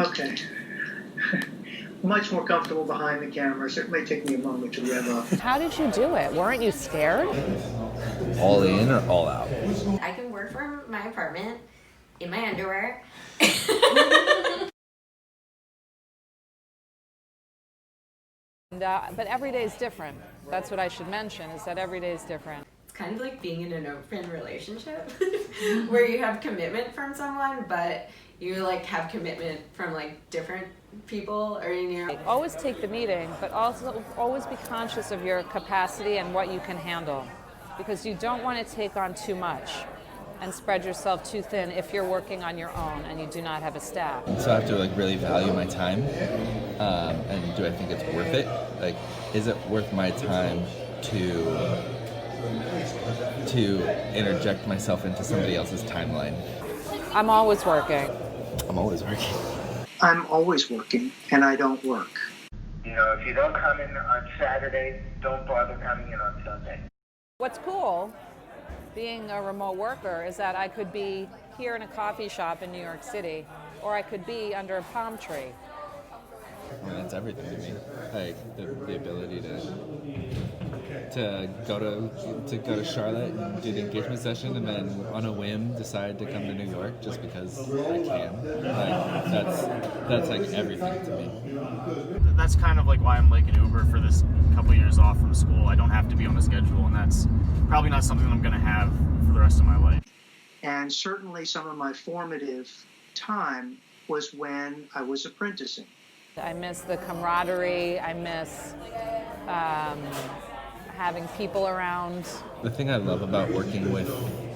Okay. Much more comfortable behind the camera, so it may take me a moment to rev up. How did you do it? Weren't you scared? All in or all out? I can work from my apartment in my underwear. But every day is different. That's what I should mention, is that every day is different. It's kind of like being in an open relationship where you have commitment from someone, but you like have commitment from like different people, or you know. Always take the meeting, but also always be conscious of your capacity and what you can handle, because you don't want to take on too much and spread yourself too thin if you're working on your own and you do not have a staff. So I have to like really value my time, and do I think it's worth it? Like, is it worth my time to interject myself into somebody else's timeline? I'm always working. I'm always working. I'm always working, and I don't work. You know, if you don't come in on Saturday, don't bother coming in on Sunday. What's cool, being a remote worker, is that I could be here in a coffee shop in New York City, or I could be under a palm tree. I mean, that's everything to me. Like the ability to go to Charlotte and do the engagement session, and then on a whim decide to come to New York just because I can. Like that's like everything to me. That's kind of like why I'm like an Uber for this couple years off from school. I don't have to be on a schedule, and that's probably not something that I'm going to have for the rest of my life. And certainly some of my formative time was when I was apprenticing. I miss the camaraderie. I miss having people around. The thing I love about working with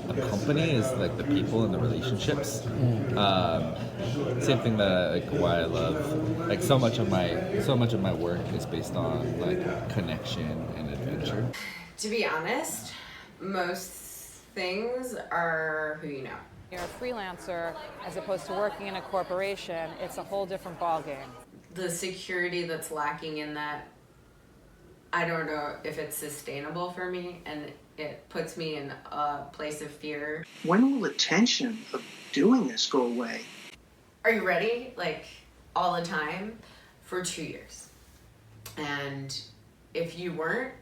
a company is like the people and the relationships. Same thing that like why I love like so much of my work is based on like connection and adventure. To be honest, most things are who you know. You're a freelancer as opposed to working in a corporation. It's a whole different ballgame. The security that's lacking in that, I don't know if it's sustainable for me, and it puts me in a place of fear. When will the tension of doing this go away? Are you ready? Like, all the time for 2 years. And if you weren't,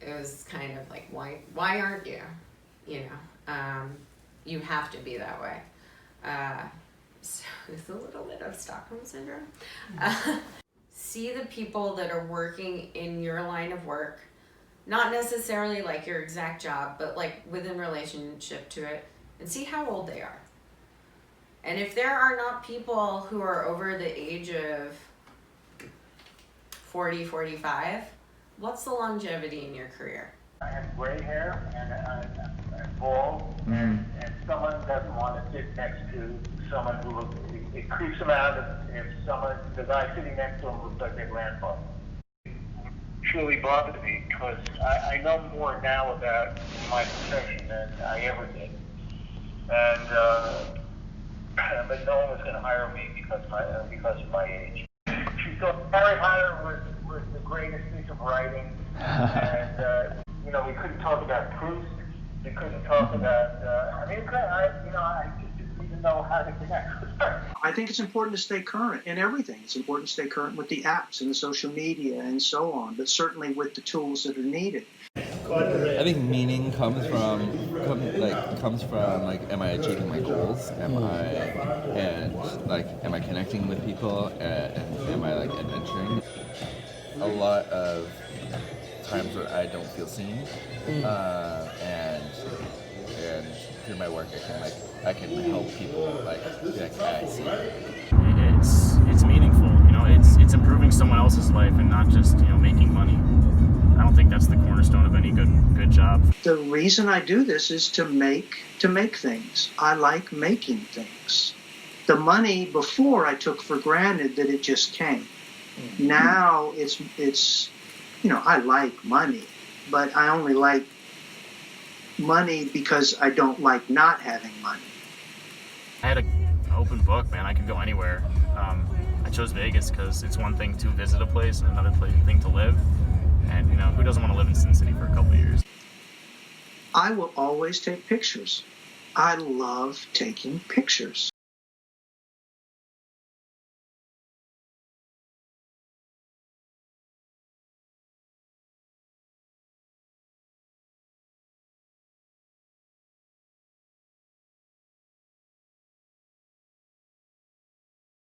it was kind of like, why aren't you? You know, you have to be that way. So it's a little bit of Stockholm syndrome. See the people that are working in your line of work, not necessarily like your exact job, but like within relationship to it, and see how old they are. And if there are not people who are over the age of 40, 45, what's the longevity in your career? I have gray hair and I'm bald, and someone doesn't want to sit next to someone who looks, it creeps them out if the guy sitting next to him looks like their grandfather. It truly bothers me because I know more now about my profession than I ever did. And, but no one was going to hire me because of my age. She thought Harry Potter was the greatest piece of writing, and you know, we couldn't talk about Proust. We couldn't talk about. I just didn't even know how to connect with her. I think it's important to stay current in everything. It's important to stay current with the apps and the social media and so on, but certainly with the tools that are needed. I think meaning comes from am I achieving my goals? Am I connecting with people? And am I like adventuring? A lot of times where I don't feel seen, and through my work I can help people be like, I see you. It's meaningful, you know. It's improving someone else's life and not just, you know, making money. I don't think that's the cornerstone of any good job. The reason I do this is to make things. I like making things. The money before I took for granted that it just came. Now it's you know, I like money, but I only like money because I don't like not having money. I had an open book, man. I could go anywhere. I chose Vegas because it's one thing to visit a place and another thing to live. And, you know, who doesn't want to live in Sin City for a couple of years? I will always take pictures. I love taking pictures.